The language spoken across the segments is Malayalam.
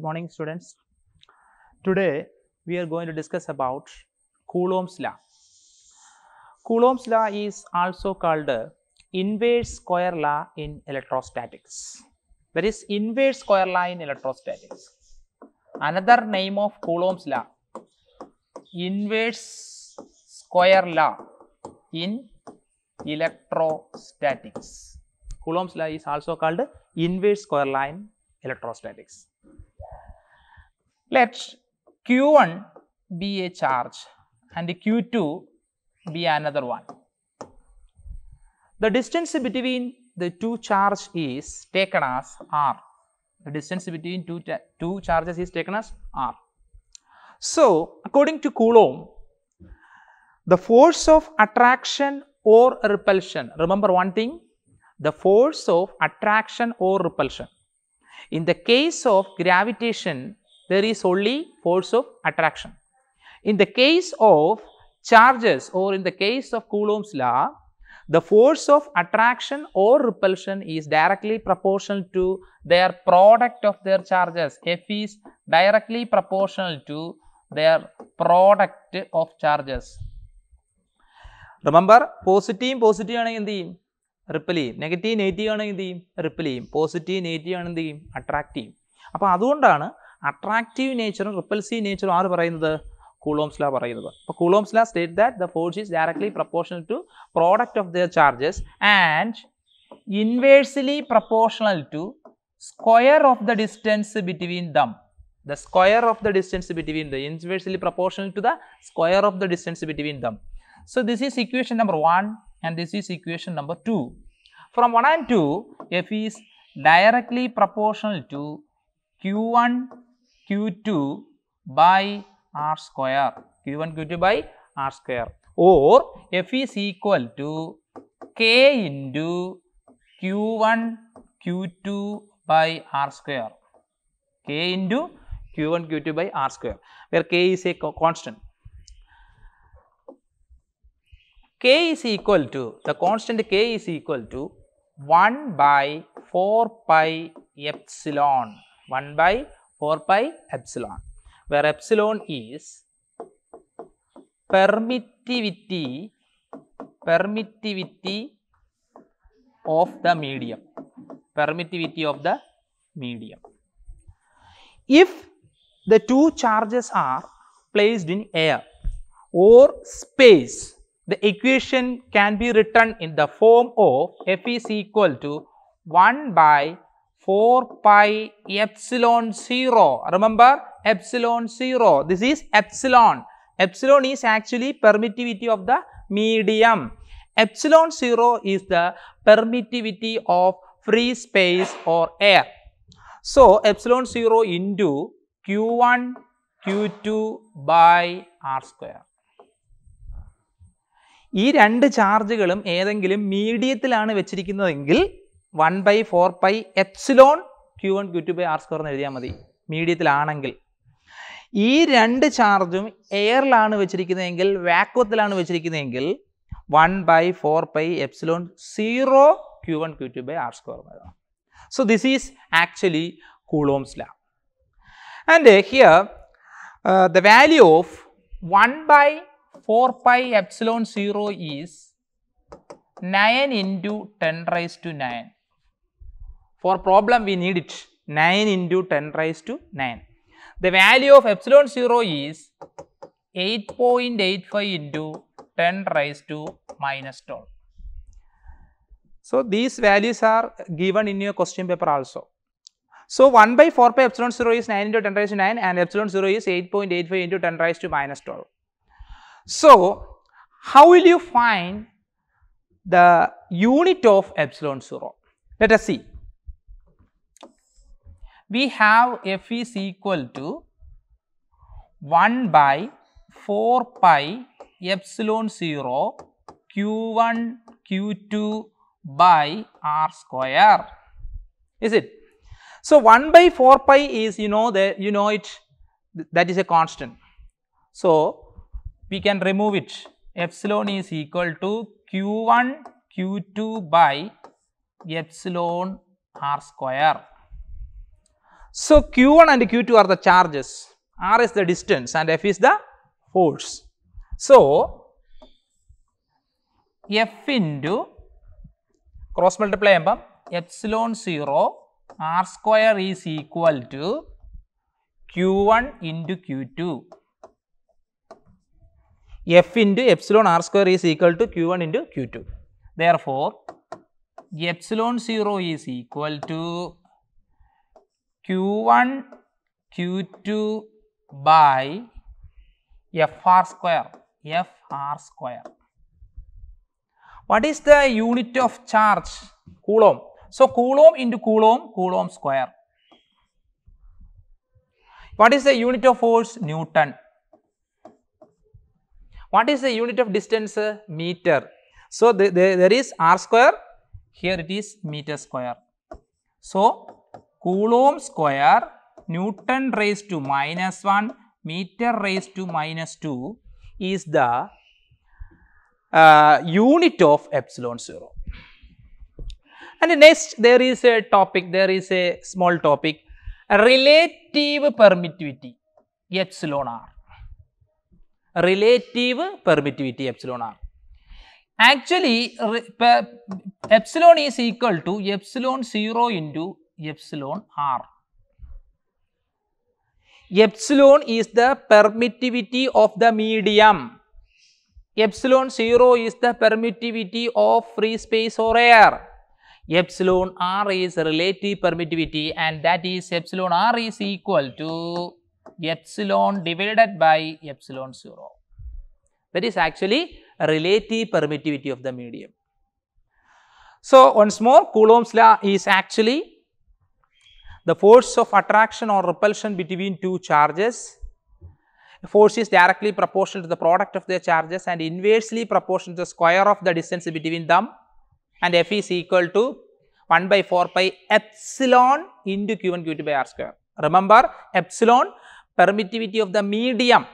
Good morning, students. Today we are going to discuss about Coulomb's law. Coulomb's law is also called inverse square law in electrostatics. That is inverse square law in electrostatics. Another name of Coulomb's law, inverse square law in electrostatics. Coulomb's law is also called inverse square law in electrostatics. Let Q1 be a charge and Q2 be another one. The distance between the two charges is taken as R. The distance between two charges is taken as R. So, according to Coulomb, the force of attraction or repulsion, remember one thing, the force of attraction or repulsion. In the case of gravitation, there is only force of attraction. In the case of charges or in the case of Coulomb's law, the force of attraction or repulsion is directly proportional to their product of their charges. F is directly proportional to their product of charges. Remember, positive is repel, negative is repel, positive negative is attractive. So, attractive nature and repulsive nature are Coulomb's law. So, Coulomb's law states that the force is directly proportional to product of their charges and inversely proportional to square of the distance between them. The square of the distance between them, inversely proportional to the square of the distance between them. So, this is equation number 1 and this is equation number 2. From 1 and 2, F is directly proportional to Q1 Q2 by R square, Q1 Q2 by R square, or F is equal to K into Q1 Q2 by R square, K into Q1 Q2 by R square, where K is a constant. K is equal to, the constant K is equal to 1 by 4 pi epsilon, 1 by 4 pi epsilon, where epsilon is permittivity of the medium, permittivity of the medium. If the two charges are placed in air or space, the equation can be written in the form of F is equal to 1 by 4 pi epsilon 0. Remember, epsilon 0. This is epsilon. Epsilon is actually permittivity of the medium. Epsilon 0 is the permittivity of free space or air. So, epsilon 0 into Q1 Q2 by R square. ഈ രണ്ട് ചാർജുകളും ഏതെങ്കിലും മീഡിയത്തിലാണ് വെച്ചിരിക്കുന്നതെങ്കിൽ 1 by 4 pi epsilon Q1 Q2 by R square എന്ന് എഴുതിയാൽ മതി. മീഡിയത്തിലാണെങ്കിൽ ഈ രണ്ട് ചാർജും എയറിലാണ് വെച്ചിരിക്കുന്നതെങ്കിൽ വാക്വത്തിലാണ് വെച്ചിരിക്കുന്നതെങ്കിൽ 1 by 4 pi epsilon 0 Q1 Q2 by R square. So, this is actually Coulomb's law. And here the value of 1 by 4 pi epsilon 0 is 9 into 10 raised to 9. For problem we need it 9 into 10 raised to 9. The value of epsilon 0 is 8.85 into 10 raised to minus 12. So, these values are given in your question paper also. So, 1 by 4 pi epsilon 0 is 9 into 10 raised to 9 and epsilon 0 is 8.85 into 10 raised to minus 12. So, how will you find the unit of epsilon 0? Let us see. We have F is equal to 1 by 4 pi epsilon 0 Q1 Q2 by R square. Is it? So, 1 by 4 pi is that is a constant. So, we can remove it. Epsilon is equal to Q1 Q2 by epsilon R square. So Q1 and Q2 are the charges, R is the distance and F is the force. So F into cross multiply epsilon 0 R square is equal to Q1 into Q2. F into epsilon R square is equal to Q1 into Q2. Therefore, epsilon 0 is equal to Q1 Q2 by Fr square, Fr square. What is the unit of charge? Coulomb. So Coulomb into Coulomb, Coulomb square. What is the unit of force? Newton. What is the unit of distance? Meter. So there is R square, here it is meter square. So Coulomb square, Newton raised to -1, meter raised to -2 is the unit of epsilon 0. And next there is a topic, there is a small topic, relative permittivity epsilon R. Relative permittivity epsilon R. Actually epsilon is equal to epsilon 0 into epsilon R. Epsilon is the permittivity of the medium. Epsilon 0 is the permittivity of free space or air. Epsilon R is relative permittivity and that is epsilon R is equal to epsilon divided by epsilon 0. That is actually a relative permittivity of the medium. So once more, Coulomb's law is actually the force of attraction or repulsion between two charges. Force is directly proportional to the product of their charges and inversely proportional to the square of the distance between them, and F is equal to 1 by 4 pi epsilon into Q1 Q2 by R square. Remember, epsilon permittivity of the medium,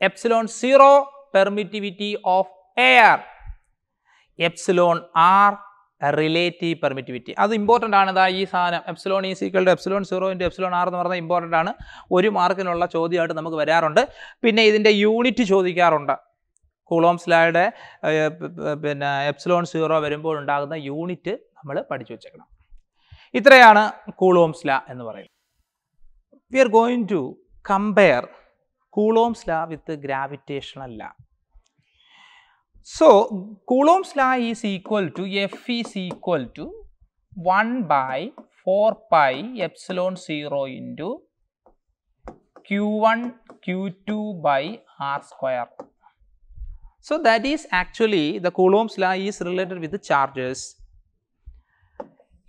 epsilon 0 permittivity of air, epsilon R a relative permittivity. That is important. Epsilon is equal to epsilon 0 into epsilon R is important. One mark in the ചോദ്യമായിട്ട് നമുക്ക് വരാറുണ്ട്. പിന്നെ ഇതിന്റെ യൂണിറ്റ് ചോദിക്കാറുണ്ട്. Coulomb's law പിന്നെ epsilon 0 വരുമ്പോൾ ഉണ്ടാകുന്ന യൂണിറ്റ് നമ്മൾ പഠിച്ചു വെച്ചേക്കണം. ഇത്രയാണ് Coulomb's law എന്ന് പറയുന്നത്. We are going to compare Coulomb's law with the gravitational law. So Coulomb's law is equal to F is equal to 1 by 4 pi epsilon 0 into Q1 Q2 by R square. So that is actually the Coulomb's law is related with the charges.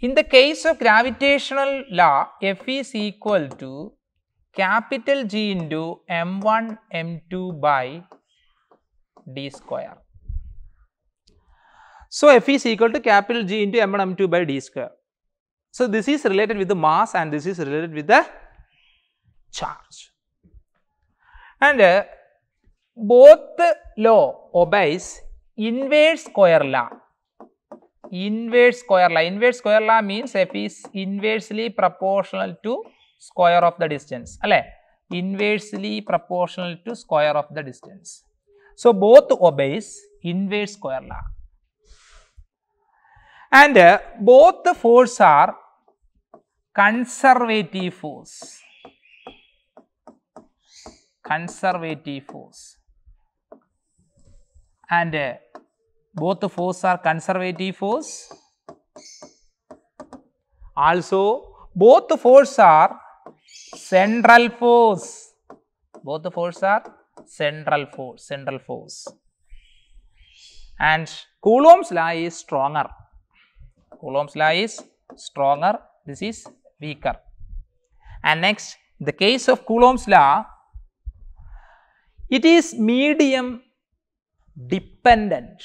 In the case of gravitational law, F is equal to capital G into m1 m2 by d square. So F is equal to capital G into m1 m2 by d square. So this is related with the mass and this is related with the charge. And both law obeys inverse square law. Inverse square law. Inverse square law means F is inversely proportional to square of the distance. Inversely proportional to square of the distance. So both obeys inverse square law. And both the force are conservative force. Conservative force. And both the force are conservative force. Also, both the force are central force. Both the force are central force. Central force. And Coulomb's law is stronger. Coulomb's law is stronger. This is weaker. And next, in the case of Coulomb's law, it is medium dependent.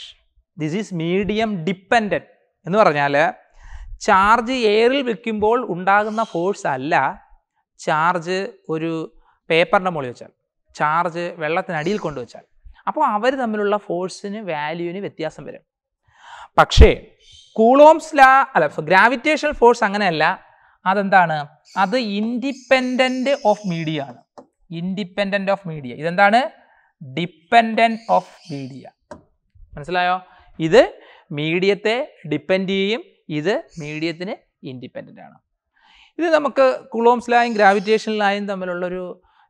This is medium dependent. എന്ന് പറഞ്ഞാൽ ചാർജ് എയറിൽ വെക്കുമ്പോൾ ഉണ്ടാകുന്ന ഫോഴ്സ് അല്ല ചാർജ് ഒരു പേപ്പറിൻ്റെ മുകളിൽ വെച്ചാൽ, ചാർജ് വെള്ളത്തിനടിയിൽ കൊണ്ടുവച്ചാൽ. അപ്പോൾ അവർ തമ്മിലുള്ള ഫോഴ്സിന് വാല്യൂവിന് വ്യത്യാസം വരും. പക്ഷേ Coulomb's law ഗ്രാവിറ്റേഷണൽ ഫോഴ്സ് അങ്ങനെയല്ല, അതെന്താണ്? അത് ഇൻഡിപെൻഡന്റ് ഓഫ് മീഡിയ ആണ്. Independent of media. ഇതെന്താണ്? Dependent of media. മനസ്സിലായോ? ഇത് മീഡിയത്തെ ഡിപ്പെൻഡ് ചെയ്യും, ഇത് മീഡിയത്തിന് ഇൻഡിപെൻഡൻ്റ് ആണ്. ഇത് നമുക്ക് കുളോംസ് ലായും ഗ്രാവിറ്റേഷൻ ലായും തമ്മിലുള്ളൊരു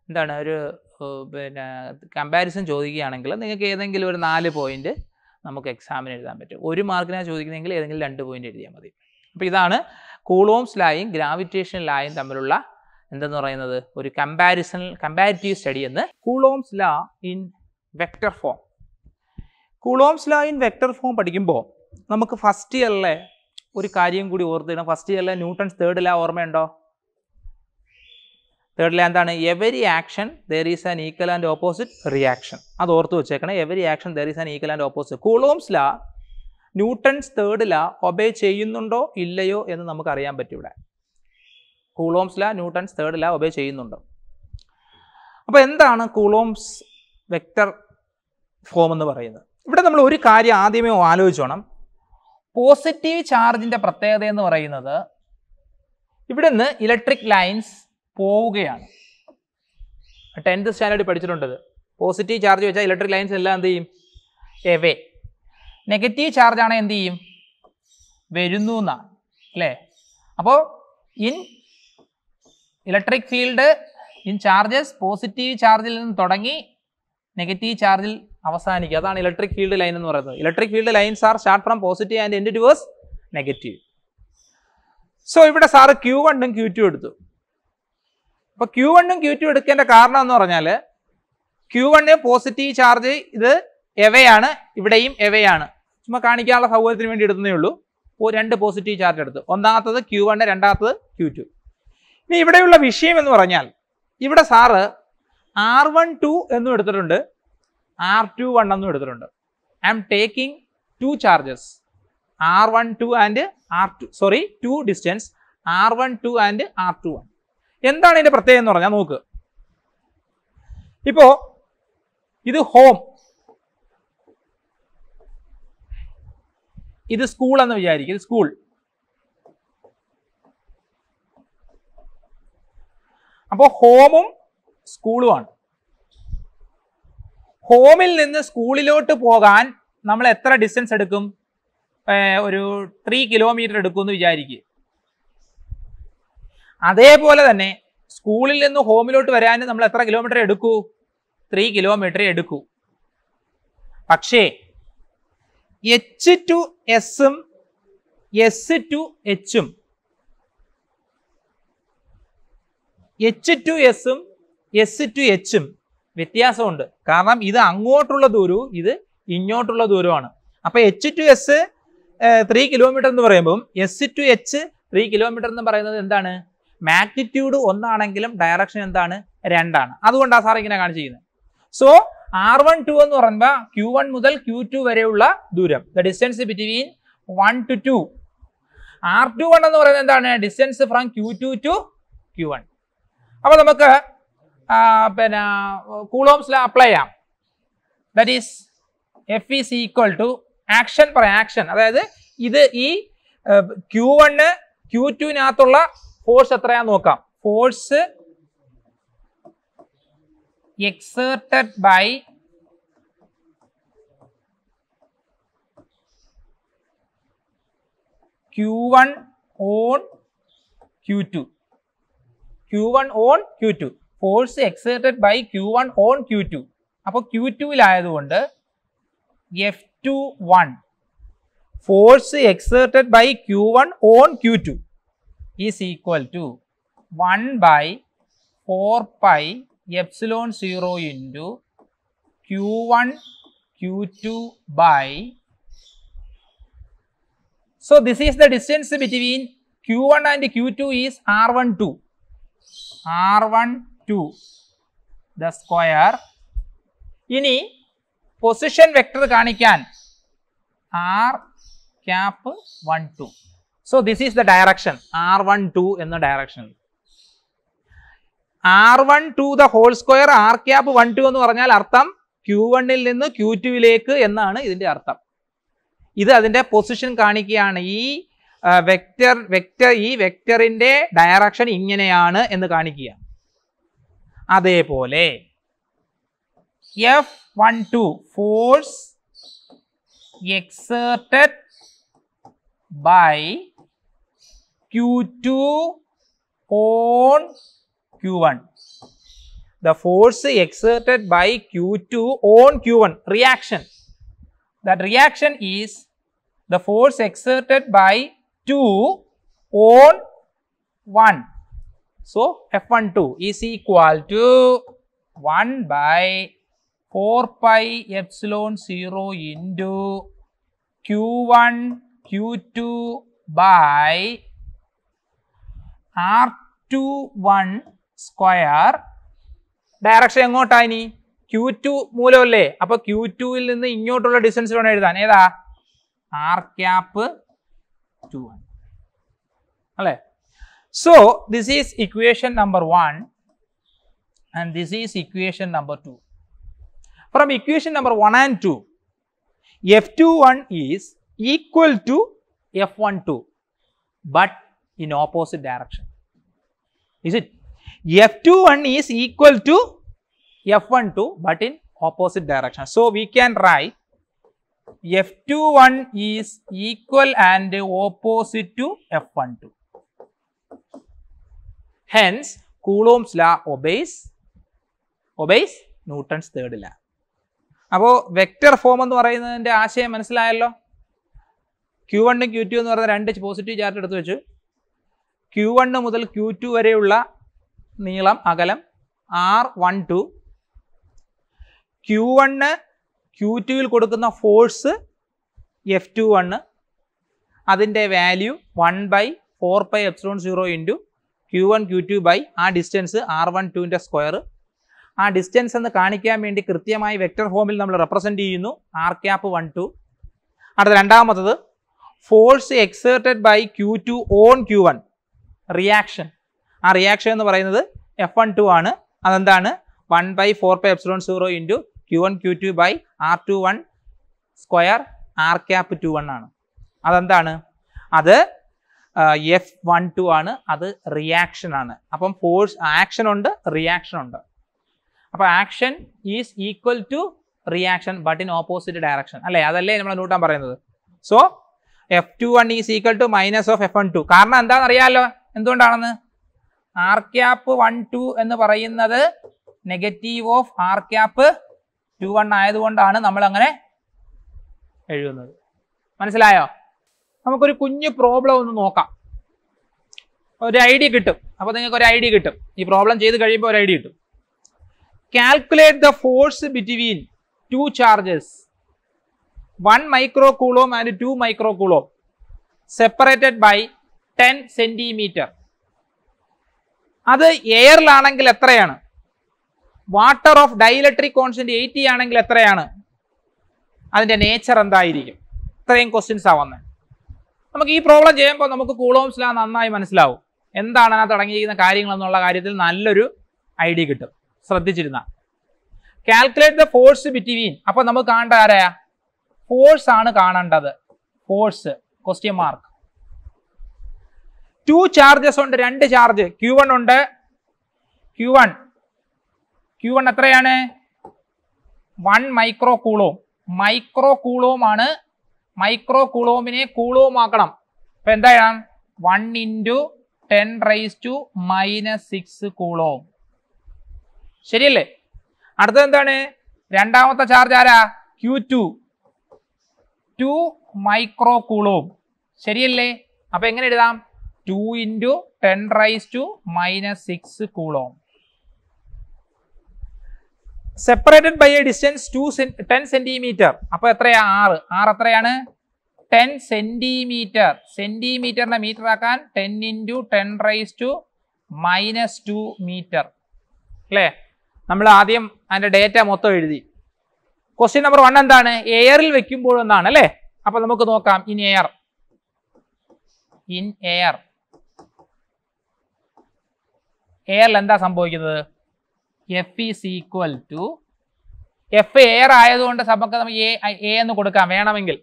എന്താണ് ഒരു പിന്നെ കമ്പാരിസൺ ചോദിക്കുകയാണെങ്കിൽ നിങ്ങൾക്ക് ഏതെങ്കിലും ഒരു 4 പോയിന്റ് നമുക്ക് എക്സാമിന് എഴുതാൻ പറ്റും. 1 മാർക്കിനാണ് ചോദിക്കുന്നതെങ്കിൽ ഏതെങ്കിലും 2 പോയിന്റ് എഴുതിയാൽ മതി. അപ്പോൾ ഇതാണ് കുളോംസ് ലായും ഗ്രാവിറ്റേഷൻ ലായും തമ്മിലുള്ള എന്തെന്ന് പറയുന്നത് ഒരു കമ്പാരിറ്റീവ് സ്റ്റഡി എന്ന്. കുളോംസ് ലാ ഇൻ വെക്റ്റർ ഫോം. കുളോംസ് ലാ ഇൻ വെക്റ്റർ ഫോം പഠിക്കുമ്പോൾ നമുക്ക് ഫസ്റ്റ് ഇയറിലെ ഒരു കാര്യം കൂടി ഓർത്തിടണം. ഫസ്റ്റ് ഇയറിലെ ന്യൂട്ടൺസ് തേർഡ് ലാ ഓർമ്മയുണ്ടോ? തേർഡ് ലാ എന്താണ്? Every action there is an equal and opposite reaction. അത് ഓർത്ത് വെച്ചേക്കണം. Every action there is an equal and opposite. കുളോംസ് ലാ ന്യൂട്ടൺസ് തേർഡ് ലാ ഒബേ ചെയ്യുന്നുണ്ടോ ഇല്ലയോ എന്ന് നമുക്ക് അറിയാൻ പറ്റും. ഇവിടെ കുളോംസ് ലാ ന്യൂട്ടൺസ് തേർഡ് ലാ ഒബേ ചെയ്യുന്നുണ്ടോ? അപ്പോൾ എന്താണ് കുളോംസ് വെക്റ്റർ ഫോം എന്ന് പറയുന്നത്? ഇവിടെ നമ്മൾ ഒരു കാര്യം ആദ്യമേ ആലോചിച്ചോണം. പോസിറ്റീവ് ചാർജിൻ്റെ പ്രത്യേകത എന്ന് പറയുന്നത് ഇവിടെ നിന്ന് ഇലക്ട്രിക് ലൈൻസ് പോവുകയാണ്. 10th സ്റ്റാൻഡേർഡിൽ പഠിച്ചിട്ടുണ്ടത്. പോസിറ്റീവ് ചാർജ് വെച്ചാൽ ഇലക്ട്രിക് ലൈൻസ് എല്ലാം എന്ത് ചെയ്യും? എവേ. നെഗറ്റീവ് ചാർജ് ആണെങ്കിൽ എന്ത് ചെയ്യും? വരുന്നു എന്നാണ് അല്ലേ? അപ്പോൾ in electric field in charges positive ചാർജിൽ നിന്ന് തുടങ്ങി നെഗറ്റീവ് ചാർജിൽ അവസാനിക്കുക. അതാണ് ഇലക്ട്രിക് ഫീൽഡ് ലൈൻ എന്ന് പറയുന്നത്. Electric field lines are start from positive and end towards negative. So ഇവിടെ സാറ് Q1 ഉം Q2 എടുത്തു. അപ്പോൾ Q1 ഉം Q2 എടുക്കേണ്ട കാരണം എന്ന് പറഞ്ഞാൽ Q1 പോസിറ്റീവ് ചാർജ് ഇത് എവയാണ്, ഇവിടെയും എവയാണ്. ചുമ്മാ കാണിക്കാനുള്ള സൗകര്യത്തിന് വേണ്ടി എടുത്തതേ ഉള്ളൂ. 2 പോസിറ്റീവ് ചാർജ് എടുത്തു. ഒന്നാമത്തത് Q1, രണ്ടാമത്തത് Q2. ഇനി ഇവിടെയുള്ള വിഷയം എന്ന് പറഞ്ഞാൽ ഇവിടെ സാറ് R12 എന്നും എടുത്തിട്ടുണ്ട്, R21 എന്നും എടുത്തിട്ടുണ്ട്. I am taking 2 charges, R12 and two distance, R12 and R21. എന്താണ് ഇതിന്റെ പ്രത്യേകത എന്ന് പറഞ്ഞാൽ നോക്ക്. ഇപ്പോ ഇത് ഹോം, ഇത് സ്കൂൾ എന്ന് വിചാരിക്കും. ഇത് സ്കൂൾ. അപ്പോൾ ഹോമും സ്കൂളുമാണ്. ഹോമിൽ നിന്ന് സ്കൂളിലോട്ട് പോകാൻ നമ്മൾ എത്ര ഡിസ്റ്റൻസ് എടുക്കും? ഒരു 3 കിലോമീറ്റർ എടുക്കുമെന്ന് വിചാരിക്കുക. അതേപോലെ തന്നെ സ്കൂളിൽ നിന്ന് ഹോമിലോട്ട് വരാൻ നമ്മൾ എത്ര കിലോമീറ്റർ എടുക്കൂ? 3 കിലോമീറ്റർ എടുക്കൂ. പക്ഷേ H to Sഉം S to Hഉം H to Sഉം S to Hഉം വ്യത്യാസമുണ്ട്. കാരണം ഇത് അങ്ങോട്ടുള്ള ദൂരവും ഇത് ഇങ്ങോട്ടുള്ള ദൂരമാണ്. അപ്പോൾ H to S 3 കിലോമീറ്റർ എന്ന് പറയുമ്പോൾ S to H 3 കിലോമീറ്റർ എന്ന് പറയുന്നത് എന്താണ്? മാഗ്നിറ്റ്യൂഡ് 1 ആണെങ്കിലും ഡയറക്ഷൻ എന്താണ്? 2 ആണ്. അതുകൊണ്ടാണ് സാർ ഇങ്ങനെ കാണിച്ചിരിക്കുന്നത്. സോ R12 എന്ന് പറയുമ്പോൾ Q1 മുതൽ Q2 വരെയുള്ള ദൂരം, the distance between 1 to 2. R21 എന്ന് പറയുന്നത് എന്താണ്? Distance from Q2 to Q1. അപ്പോൾ നമുക്ക് പിന്നെ കൂളോംസ് ലോ അപ്ലൈ ചെയ്യാം. That is F is equal to action പറയാം. ആക്ഷൻ അതായത് ഇത് ഈ Q1 Q2-നകത്തുള്ള ഫോഴ്സ് എത്രയാന്ന് നോക്കാം. Force exerted by Q1 on Q2. Q1 on Q2. Force exerted by Q1 on Q2. അപ്പോൾ Q2-ലായതുകൊണ്ട് F21 force exerted by Q1 on Q2 is equal to 1 by 4 pi epsilon 0 into Q1 Q2 by, so this is the distance between Q1 and Q2 is R12. R12 the square. ഇനി പൊസിഷൻ വെക്ടർ കാണിക്കാൻ R cap 12. So this is the direction R12 എന്ന direction. R12 the whole square R cap 12 എന്ന് പറഞ്ഞാൽ അർത്ഥം Q1-ൽ നിന്ന് Q2-ലേക്ക് എന്നാണ് ഇതിന്റെ അർത്ഥം. ഇത് അതിന്റെ പൊസിഷൻ കാണിക്കുകയാണ്. ഈ ഈ വെക്ടറിന്റെ ഡയറക്ഷൻ ഇങ്ങനെയാണ് എന്ന് കാണിക്കുക. അതേപോലെ F12 force exerted by Q2 on Q1. The force exerted by Q2 on Q1, reaction. That reaction is the force exerted by 2 on 1. So F12 is equal to 1 by 4 pi epsilon 0 into Q1 Q2 by R21 square. Direction എങ്ങോട്ടാ ഇനി? Q2 മൂലമല്ലേ, അപ്പൊ Q2ൽ നിന്ന് ഇങ്ങോട്ടുള്ള ഡിസ്റ്റൻസ് വേണം എഴുതാൻ. ഏതാ? R cap 21 അല്ലേ? So this is equation number 1 and this is equation number 2. From equation number 1 and 2, F21 is equal to F12 but in opposite direction. Is it? F21 is equal to F12 but in opposite direction. So we can write F21 is equal and opposite to F12. Hence Coulomb's law obeys Newton's third law. അപ്പോൾ വെക്റ്റർ ഫോം എന്ന് പറയുന്നതിൻ്റെ ആശയം മനസ്സിലായല്ലോ. Q1 Q2 എന്ന് പറയുന്ന രണ്ട് പോസിറ്റീവ് ചാർജ് എടുത്ത് വെച്ചു. Q1 മുതൽ Q2 വരെയുള്ള നീളം അകലം R12. Q1 Q2ൽ കൊടുക്കുന്ന ഫോഴ്സ് F21, അതിൻ്റെ value 1/4 pi epsilon 0 into Q1 Q2 by ആ ഡിസ്റ്റൻസ് R12ൻ്റെ സ്ക്വയർ. ആ ഡിസ്റ്റൻസ് എന്ന് കാണിക്കാൻ വേണ്ടി കൃത്യമായി വെക്റ്റർ ഫോമിൽ നമ്മൾ റെപ്രസെൻ്റ് ചെയ്യുന്നു R cap 12. അടുത്ത രണ്ടാമത്തത് force exerted by Q2 on Q1, reaction. ആ റിയാക്ഷൻ എന്ന് പറയുന്നത് F12 ആണ്. അതെന്താണ്? 1/4 pi epsilon 0 into Q1 Q2 by R21 square R cap 21 ആണ്. അതെന്താണ്? അത് F12 ആണ്. അത് റിയാക്ഷൻ ആണ്. അപ്പം ഫോഴ്സ് ആക്ഷൻ ഉണ്ട്, റിയാക്ഷൻ ഉണ്ട്. അപ്പോൾ action is equal to reaction but in opposite direction അല്ലേ? അതല്ലേ നമ്മൾ നോട്ടാൻ പറയുന്നത്. So F21 is equal to minus of F12. കാരണം എന്താണെന്ന് അറിയാമല്ലോ എന്തുകൊണ്ടാണെന്ന്. R cap 12 എന്ന് പറയുന്നത് നെഗറ്റീവ് ഓഫ് R cap 21 ആയതുകൊണ്ടാണ് നമ്മൾ അങ്ങനെ എഴുതുന്നത്. മനസ്സിലായോ? നമുക്കൊരു കുഞ്ഞു പ്രോബ്ലം ഒന്ന് നോക്കാം. ഒരു ഐഡിയ കിട്ടും. അപ്പോൾ നിങ്ങൾക്ക് ഒരു ഐഡിയ കിട്ടും. ഈ പ്രോബ്ലം ചെയ്ത് കഴിയുമ്പോൾ ഒരു ഐഡിയ കിട്ടും. Calculate the force between two charges, 1 microcoulomb and 2 microcoulomb, separated by 10 centimeter. അത് എയറിലാണെങ്കിൽ എത്രയാണ്? വാട്ടർ ഓഫ് ഡൈഇലക്ട്രിക് കോൺസ്റ്റന്റ് 80 ആണെങ്കിൽ എത്രയാണ്? അതിൻ്റെ നേച്ചർ എന്തായിരിക്കും? ഇത്രയും ക്വസ്റ്റ്യൻസ് ആവുന്നത്. നമുക്ക് ഈ പ്രോബ്ലം ചെയ്യുമ്പോൾ നമുക്ക് കൂളോംസ് ലോ നന്നായി മനസ്സിലാവും. എന്താണ് അതിനകത്ത് അടങ്ങിയിരിക്കുന്ന കാര്യങ്ങൾ എന്നുള്ള കാര്യത്തിൽ നല്ലൊരു ഐഡിയ കിട്ടും. ശ്രദ്ധിച്ചിരുന്ന കാൽക്കുലേറ്റ് ദ ഫോഴ്സ് ബിറ്റ്വീൻ. അപ്പൊ നമുക്ക് കാണേണ്ട ആരാ? ഫോഴ്സ് ആണ് കാണേണ്ടത്. Force question mark. 2 ചാർജസ് ഉണ്ട്, 2 ചാർജ്. Q1 ഉണ്ട്. Q1 എത്രയാണ്? 1 മൈക്രോകൂളോം. മൈക്രോകൂളോം ആണ്. മൈക്രോകൂളോമിനെ കൂളോം ആക്കണം. അപ്പൊ എന്താണ്? 1 × 10⁻⁻6 കൂളോം. ശരിയല്ലേ? അടുത്തത് എന്താണ്? രണ്ടാമത്തെ ചാർജ് ആരാ? Q2, 2 മൈക്രോകൂളോം. ശരിയല്ലേ? അപ്പൊ എങ്ങനെ എഴുതാം? 2 × 10⁻⁻6 coulomb. Separated by a distance 10 centimetre. അപ്പൊ എത്രയാ? R എത്രയാണ്? 10 സെന്റിമീറ്റർ. സെന്റിമീറ്ററിനെ മീറ്റർ ആക്കാൻ 10 × 10⁻2 മീറ്റർ അല്ലേ? നമ്മൾ ആദ്യം അതിന്റെ ഡേറ്റ മൊത്തം എഴുതി. ക്വസ്റ്റ്യൻ നമ്പർ 1 എന്താണ്? എയറിൽ വെക്കുമ്പോൾ എന്നാണ് അല്ലേ? അപ്പൊ നമുക്ക് നോക്കാം. ഇൻ എയറിൽ എന്താ സംഭവിക്കുന്നത്? F is equal to F air ആയതുകൊണ്ട് നമുക്ക് എ എന്ന് കൊടുക്കാം വേണമെങ്കിൽ.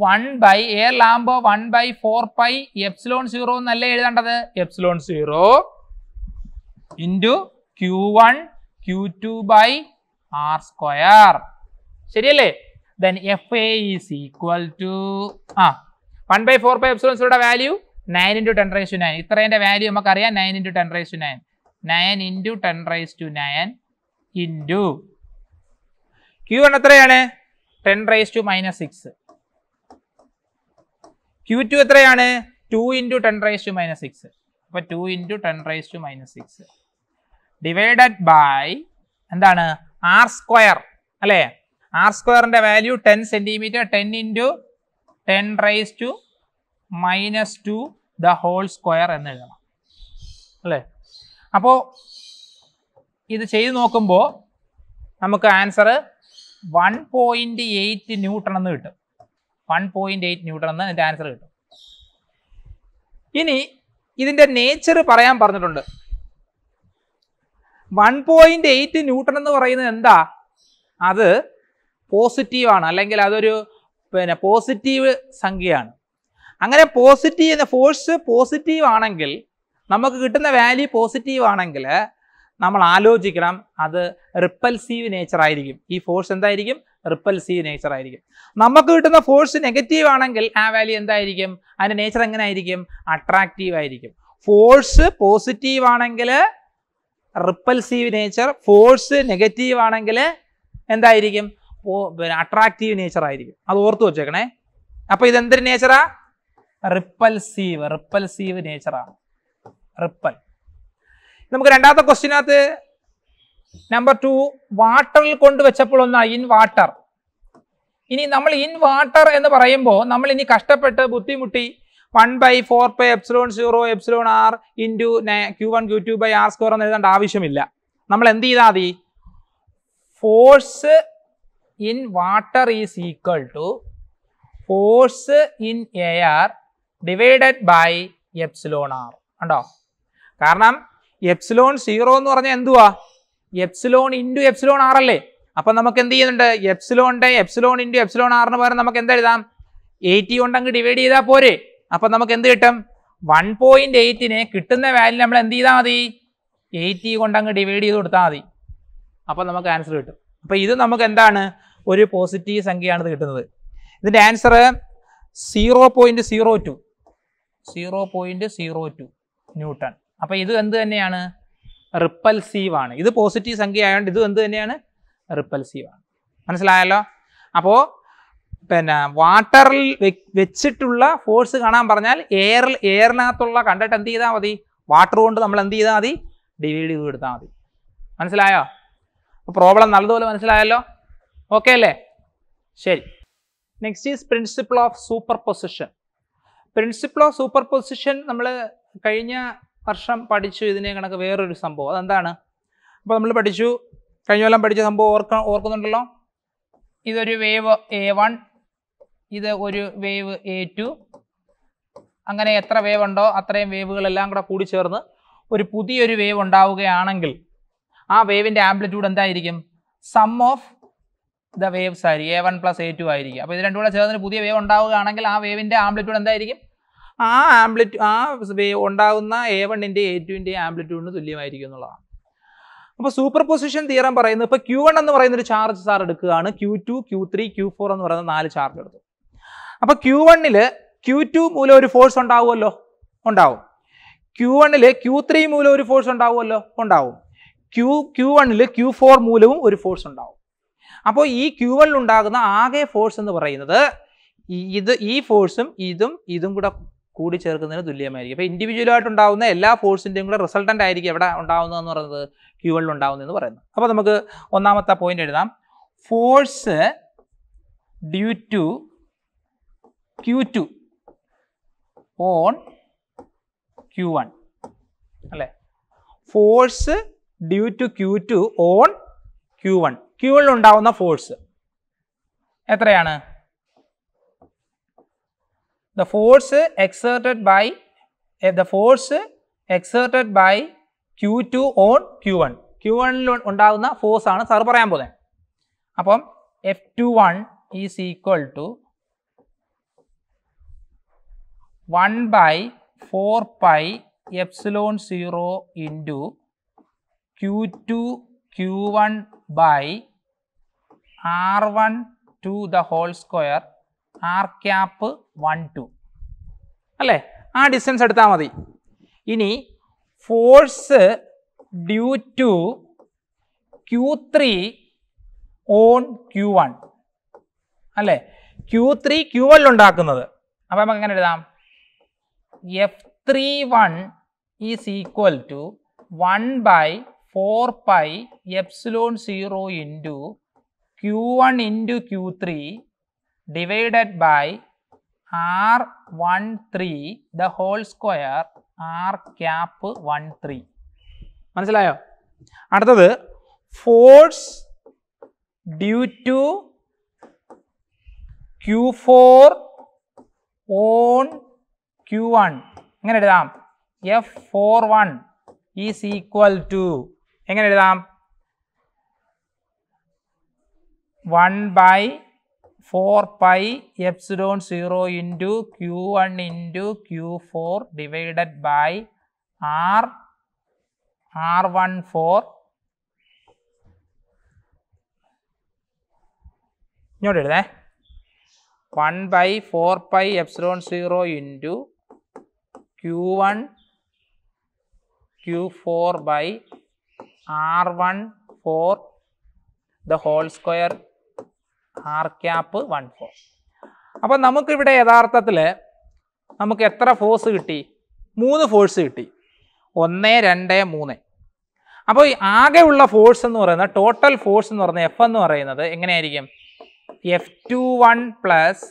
1 എയർ ലാകുമ്പോൾ 1/4 എപ്സിലോൺ 0 എന്നല്ലേ എഴുതേണ്ടത്. Epsilon 0 into Q1 Q2/r². ശരിയല്ലേ? Then FA is equal to 1/4 epsilon 0യുടെ വാല്യൂ 9 × 10⁹. ഇത്രേന്റെ വാല്യൂ നമുക്കറിയാം 9 × 10⁹. 9 × 10⁹ ഇൻറ്റു Q1 എത്രയാണ്? 10⁻⁻6. Q2 എത്രയാണ്? 2 × 10⁻⁻6. അപ്പോൾ 2 × 10⁻⁻6 ഡിവൈഡഡ് ബൈ എന്താണ്? r² അല്ലേ? r²ന്റെ value 10 centimetre. 10 × 10⁻⁻² the whole square എന്ന് എഴുതണം അല്ലേ? അപ്പോൾ ഇത് ചെയ്ത് നോക്കുമ്പോൾ നമുക്ക് ആൻസർ 1.8 ന്യൂട്ടൺ എന്ന് കിട്ടും. 1.8 ന്യൂട്ടൺ എന്ന് ഇതിൻ്റെ ആൻസർ കിട്ടും. ഇനി ഇതിൻ്റെ നേച്ചർ പറയാൻ പറഞ്ഞിട്ടുണ്ട്. 1.8 ന്യൂട്ടൺ എന്ന് പറയുന്നത് എന്താ? അത് പോസിറ്റീവാണ്, അല്ലെങ്കിൽ അതൊരു പോസിറ്റീവ് സംഖ്യയാണ്. അങ്ങനെ പോസിറ്റീവ് ഫോഴ്സ് പോസിറ്റീവ് ആണെങ്കിൽ, നമുക്ക് കിട്ടുന്ന വാല്യൂ പോസിറ്റീവ് ആണെങ്കിൽ നമ്മൾ ആലോചിക്കണം അത് റിപ്പൽസീവ് നേച്ചർ ആയിരിക്കും. ഈ ഫോഴ്സ് എന്തായിരിക്കും? റിപ്പൽസീവ് നേച്ചർ ആയിരിക്കും. നമുക്ക് കിട്ടുന്ന ഫോഴ്സ് നെഗറ്റീവ് ആണെങ്കിൽ ആ വാല്യൂ എന്തായിരിക്കും? അതിൻ്റെ നേച്ചർ എങ്ങനെ ആയിരിക്കും? അട്രാക്റ്റീവ് ആയിരിക്കും. ഫോഴ്സ് പോസിറ്റീവ് ആണെങ്കിൽ റിപ്പൽസീവ് നേച്ചർ, ഫോഴ്സ് നെഗറ്റീവ് ആണെങ്കിൽ എന്തായിരിക്കും? അട്രാക്റ്റീവ് നേച്ചർ ആയിരിക്കും. അത് ഓർത്ത് വെച്ചേക്കണേ. അപ്പോൾ ഇതെന്തൊരു നേച്ചറാ? റിപ്പൽസീവ് നേച്ചറാണ്. റിപ്പൽ. നമുക്ക് രണ്ടാമത്തെ ക്വസ്റ്റ്യനകത്ത് നമ്പർ 2 വാട്ടറിൽ കൊണ്ടുവച്ചപ്പോൾ ഒന്നാണ് ഇൻ വാട്ടർ. ഇനി നമ്മൾ ഇൻ വാട്ടർ എന്ന് പറയുമ്പോൾ നമ്മൾ ഇനി കഷ്ടപ്പെട്ട് ബുദ്ധിമുട്ടി 1/4 epsilon 0 epsilon r into Q1 Q2/r² എന്ന് എഴുതേണ്ട ആവശ്യമില്ല. നമ്മൾ എന്ത് ചെയ്താൽ മതി? Force in water is equal to force in air divided by epsilon r. ഉണ്ടോ? കാരണം എപ്സിലോൺ 0 എന്ന് പറഞ്ഞാൽ എന്തുവാ? എപ്സിലോൺ ഇൻറ്റു എപ്സിലോൺ r അല്ലേ? അപ്പം നമുക്ക് എന്ത് ചെയ്യുന്നുണ്ട്? എപ്സിലോൺ ഇൻറ്റു എപ്സിലോൺ r പകരം നമുക്ക് എന്ത് എഴുതാം? 80 കൊണ്ട് അങ്ങ് ഡിവൈഡ് ചെയ്താൽ പോരെ. അപ്പം നമുക്ക് എന്ത് കിട്ടും? 1.8നെ കിട്ടുന്ന വാല്യൂ നമ്മൾ എന്ത് ചെയ്താൽ മതി? 80 കൊണ്ട് അങ്ങ് ഡിവൈഡ് ചെയ്ത് കൊടുത്താൽ മതി. അപ്പം നമുക്ക് ആൻസർ കിട്ടും. അപ്പം ഇത് നമുക്ക് എന്താണ്? ഒരു പോസിറ്റീവ് സംഖ്യയാണ് ഇത് കിട്ടുന്നത്. ഇതിൻ്റെ ആൻസർ 0.02 ന്യൂട്ടൺ. അപ്പോൾ ഇത് എന്ത് തന്നെയാണ്? റിപ്പൽസീവ് ആണ്. ഇത് പോസിറ്റീവ് സംഖ്യ ആയതുകൊണ്ട് ഇത് എന്ത് തന്നെയാണ്? റിപ്പൽസീവ് ആണ്. മനസ്സിലായല്ലോ? അപ്പോൾ വാട്ടറിൽ വെച്ചിട്ടുള്ള ഫോഴ്സ് കാണാൻ പറഞ്ഞാൽ എയറിനകത്തുള്ള കണ്ടിട്ട് എന്ത് ചെയ്താൽ മതി? വാട്ടർ കൊണ്ട് നമ്മൾ എന്ത് ചെയ്താൽ മതി? ഡിവൈഡ് ചെയ്ത് കൊടുത്താൽ മതി. മനസ്സിലായോ? പ്രോബ്ലം നല്ലതുപോലെ മനസ്സിലായല്ലോ? ഓക്കെ അല്ലേ? ശരി. Next is principle of super position. Principle of super position നമ്മൾ കഴിഞ്ഞ വർഷം പഠിച്ചു. ഇതിനെ കണക്ക് വേറൊരു സംഭവം. അതെന്താണ്? അപ്പോൾ നമ്മൾ പഠിച്ചു, കഴിഞ്ഞ കൊല്ലം പഠിച്ച സംഭവം ഓർക്കുന്നുണ്ടല്ലോ. ഇതൊരു വേവ് A1, ഇത് ഒരു വേവ് A2. അങ്ങനെ എത്ര വേവ് ഉണ്ടോ അത്രയും വേവുകളെല്ലാം കൂടെ കൂടി ചേർന്ന് ഒരു പുതിയൊരു വേവ് ഉണ്ടാവുകയാണെങ്കിൽ ആ വേവിൻ്റെ ആംപ്ലിറ്റ്യൂഡ് എന്തായിരിക്കും? സം ഓഫ് ദ വേവ്സ് ആയിരിക്കും. A1 + A2 ആയിരിക്കും. അപ്പോൾ ഇത് രണ്ടും കൂടെ ചേർന്ന് പുതിയ വേവ് ഉണ്ടാവുകയാണെങ്കിൽ ആ വേവിൻ്റെ ആംപ്ലിറ്റ്യൂഡ് എന്തായിരിക്കും? ആ വേവ് ഉണ്ടാകുന്ന A1ൻ്റെ A2ൻ്റെ ആംപ്ലിറ്റ്യൂഡിന് തുല്യമായിരിക്കും എന്നുള്ളതാണ്. അപ്പോൾ സൂപ്പർ പൊസിഷൻ തിയറം പറയുന്നത്, ഇപ്പോൾ Q1 എന്ന് പറയുന്ന ഒരു ചാർജ് സാർ എടുക്കുകയാണ്. Q2, Q3, Q4 എന്ന് പറയുന്ന 4 ചാർജ് എടുത്തു. അപ്പോൾ Q1ൽ Q2 മൂലം ഒരു ഫോഴ്സ് ഉണ്ടാവുമല്ലോ? ഉണ്ടാവും. Q1ൽ Q3 മൂലം ഒരു ഫോഴ്സ് ഉണ്ടാവുമല്ലോ? ഉണ്ടാവും. Q1ൽ Q4 മൂലവും ഒരു ഫോഴ്സ് ഉണ്ടാവും. അപ്പോൾ ഈ Q1ൽ ഉണ്ടാകുന്ന ആകെ ഫോഴ്സ് എന്ന് പറയുന്നത് ഈ ഫോഴ്സും ഇതും കൂടി ചേർക്കുന്നതിന് തുല്യമായിരിക്കും. അപ്പോൾ ഇൻഡിവിജ്വലായിട്ട് ഉണ്ടാകുന്ന എല്ലാ ഫോഴ്സിൻ്റെയും കൂടെ റിസൾട്ടൻ്റ് ആയിരിക്കും എവിടെ ഉണ്ടാകുന്നതെന്ന് പറയുന്നത്? Q1ൽ ഉണ്ടാകുന്നതെന്ന് പറയുന്നത്. അപ്പോൾ നമുക്ക് ഒന്നാമത്തെ പോയിന്റ് എഴുതാം. Force due to Q2 on Q1 അല്ലേ? Force due to Q2 on Q1. Q1ൽ ഉണ്ടാകുന്ന ഫോഴ്സ് എത്രയാണ്? The force exerted by Q2 on Q1. Q1ൽ ഉണ്ടാകുന്ന ഫോഴ്സ് ആണ് സാർ പറയാൻ പോകുന്നത്. അപ്പം F21 is equal to 1 by 4 pi epsilon 0 into Q2 Q1 by R1 to the whole square R cap 1 2 അല്ലേ? ആ ഡിസ്റ്റൻസ് എടുത്താൽ മതി. ഇനി force due to Q3 on Q1 അല്ലേ? Q3 Q1 ഉണ്ടാക്കുന്നത്. അപ്പോൾ നമുക്ക് എങ്ങനെ എഴുതാം? F31 is equal to 1 by 4 pi epsilon 0 into Q1 into Q3 divided by R13 the whole square R cap 13. മനസ്സിലായോ? അടുത്തത് force due to Q4 on Q1 എങ്ങനെ എഴുതാം? F41 ഈസ് ഈക്വൽ ടു എങ്ങനെ എഴുതാം? 1 by 4 pi epsilon 0 into Q1 into Q4 divided by R14 ഇങ്ങോട്ട് എഴുതേ. 1 by 4 pi epsilon 0 into Q1 Q4 by R14 the whole square R cap 14. അപ്പോൾ നമുക്കിവിടെ യഥാർത്ഥത്തിൽ നമുക്ക് എത്ര ഫോഴ്സ് കിട്ടി? 3 ഫോഴ്സ് കിട്ടി. 1 2 3. അപ്പോൾ ആകെയുള്ള ഫോഴ്സ് എന്ന് പറയുന്നത് ടോട്ടൽ ഫോഴ്സ് എന്ന് പറയുന്നത് F എന്ന് പറയുന്നത് എങ്ങനെയായിരിക്കും? F21 plus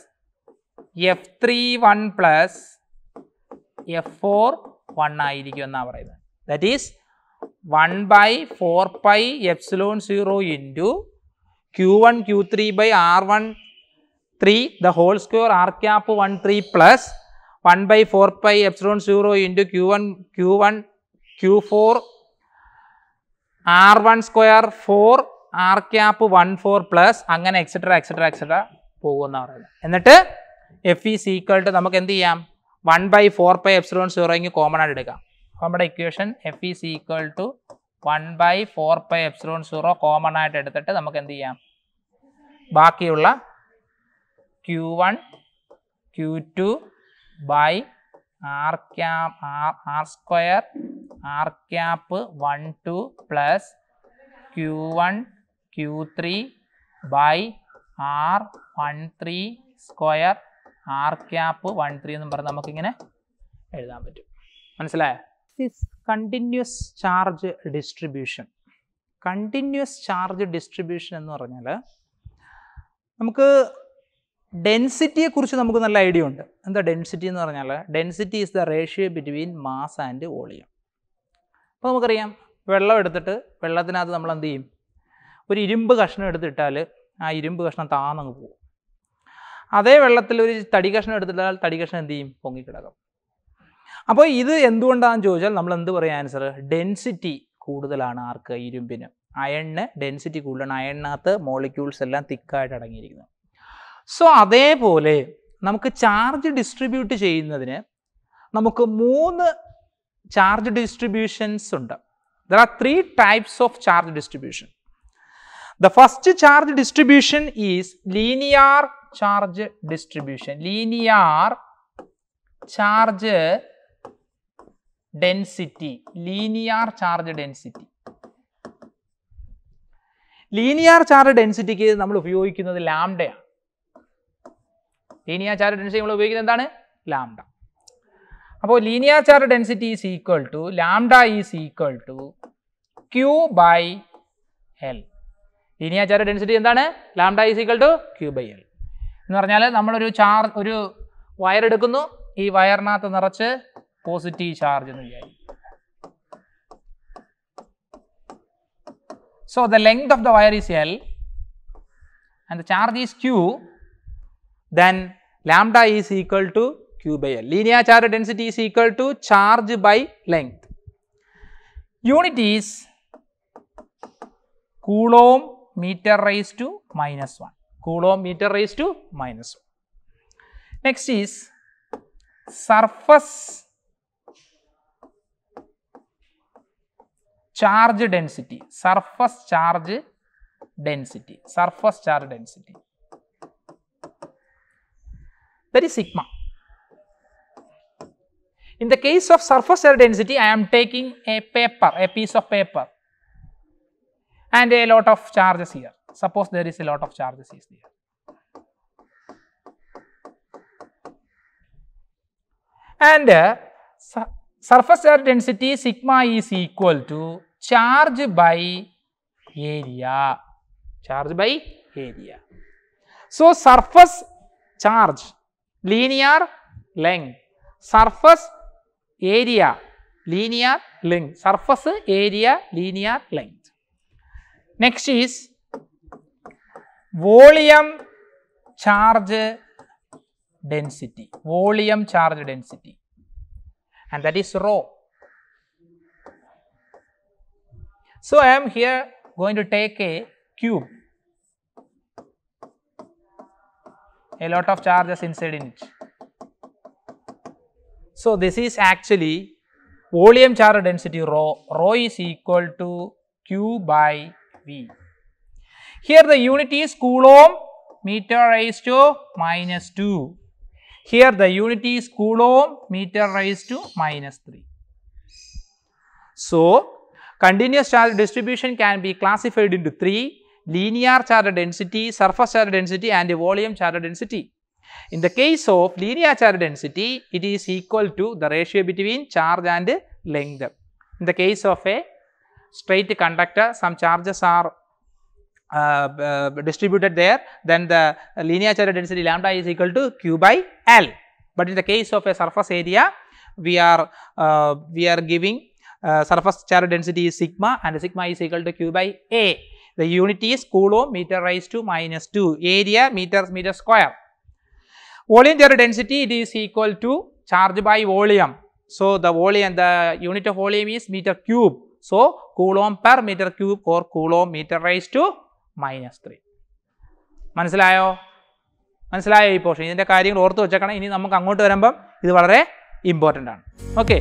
F31 plus F41 ആയിരിക്കും എന്നാണ് പറയുന്നത്. That is 1 by 4 pi epsilon 0 into Q1 Q3 by R13 the whole square R cap 13 plus 1 by 4 pi epsilon 0 into Q1 Q4 R1 square 4 R cap 14 plus അങ്ങനെ എക്സെട്ര പോകുമെന്നാണ് പറയുന്നത്. എന്നിട്ട് F ഈസ് ഈക്വൽ ടു നമുക്ക് എന്ത് ചെയ്യാം? 1 by 4 pi epsilon 0 കോമൺ ആയിട്ട് എടുക്കാം. നമ്മുടെ equation F is equal to 1 by 4 pi epsilon 0 common ആയിട്ട് എടുത്തിട്ട് നമുക്ക് എന്ത് ചെയ്യാം? ബാക്കിയുള്ള Q1 Q2 by R square R cap 1 2 plus Q1 Q3 by R13 square R cap 13 എന്നും പറഞ്ഞ് നമുക്കിങ്ങനെ എഴുതാൻ പറ്റും. മനസ്സിലായോ? Continuous charge distribution. Continuous charge distribution എന്ന് പറഞ്ഞാൽ നമുക്ക് ഡെൻസിറ്റിയെ കുറിച്ച് നമുക്ക് നല്ല ഐഡിയ ഉണ്ട്. എന്താ ഡെൻസിറ്റി എന്ന് പറഞ്ഞാൽ? Density is the ratio between mass and volume. അപ്പോൾ നമുക്കറിയാം, വെള്ളം എടുത്തിട്ട് വെള്ളത്തിനകത്ത് നമ്മൾ എന്ത് ചെയ്യും? ഒരു ഇരുമ്പ് കഷ്ണം എടുത്തിട്ടാൽ ആ ഇരുമ്പ് കഷ്ണം താന്നങ്ങ് പോകും. അതേ വെള്ളത്തിൽ ഒരു തടി കഷ്ണം എടുത്തിട്ടാൽ തടി കഷ്ണം എന്ത് ചെയ്യും? പൊങ്ങിക്കിടക്കും. അപ്പോൾ ഇത് എന്തുകൊണ്ടാണെന്ന് ചോദിച്ചാൽ നമ്മൾ എന്ത് പറയാം ആൻസർ? ഡെൻസിറ്റി കൂടുതലാണ് ആർക്ക്? ഇരുമ്പിന്. അയണിന് ഡെൻസിറ്റി കൂടുതലാണ്. അയണിനകത്ത് മോളിക്യൂൾസ് എല്ലാം തിക്കായിട്ട് അടങ്ങിയിരിക്കുന്നത്. സോ അതേപോലെ നമുക്ക് ചാർജ് ഡിസ്ട്രിബ്യൂട്ട് ചെയ്യുന്നതിന് നമുക്ക് 3 ചാർജ് ഡിസ്ട്രിബ്യൂഷൻസ് ഉണ്ട്. There are 3 types of charge distribution. The first charge distribution is linear charge distribution. Linear charge density. Linear charge density. Linear charge ഡെൻസിറ്റിക്ക് നമ്മൾ ഉപയോഗിക്കുന്നത് ലാംഡയാണ്. ലീനിയർ ചാർജ് ഡെൻസിറ്റി നമ്മൾ ഉപയോഗിക്കുന്നത് എന്താണ്? ലാംഡ. അപ്പോൾ linear charge density is equal to lambda is equal to Q by L. Linear charge density എന്താണ്? Lambda is equal to Q by L എന്ന് പറഞ്ഞാൽ നമ്മളൊരു ഒരു വയർ എടുക്കുന്നു, ഈ വയറിനകത്ത് നിറച്ച് പോസിറ്റീവ് ചാർജ് എന്ന് വിചാരിക്കും. So the length of the wire is L and the charge is Q, then lambda is equal to Q by L. Linear charge density is equal to charge by length. Unit is coulomb meter raised to -1. Coulomb meter raised to -1. Next is surface charge density, surface charge density, surface charge density, that is sigma. In the case of surface charge density, I am taking a paper, a piece of paper, and a lot of charges here. Suppose there is a lot of charges is there. And surface charge density sigma is equal to charge by area, charge by area. So, surface charge, linear length, surface area, linear length, surface area, linear length. Next is volume charge density, volume charge density, and that is rho. So, I am here going to take a cube, a lot of charges inside in it. So, this is actually volume charge density rho. Rho is equal to Q by V. Here the unit is coulomb meter raised to minus 2. Here the unit is coulomb meter raised to minus 3. So, continuous charge distribution can be classified into 3: linear charge density, surface charge density and volume charge density. In the case of linear charge density, it is equal to the ratio between charge and length. In the case of a straight conductor, some charges are distributed there, then the linear charge density lambda is equal to Q by L. But in the case of a surface area, we are giving surface charge density is sigma, and sigma is equal to Q by A. The unit is coulomb meter raised to minus 2, area meter square. Volume charge density, it is equal to charge by volume. So, the volume, the unit of volume is meter cube. So, coulomb per meter cube or coulomb meter raised to minus 3. മനസ്സിലായോ? മനസ്സിലായോ ഈ പോർഷൻ? ഇതിന്റെ കാര്യങ്ങൾ ഓർത്തു വെച്ചേക്കണം. ഇനി നമുക്ക് അങ്ങോട്ട് വരുമ്പം ഇത് വളരെ ഇമ്പോർട്ടൻ്റ് ആണ്. ഓക്കെ.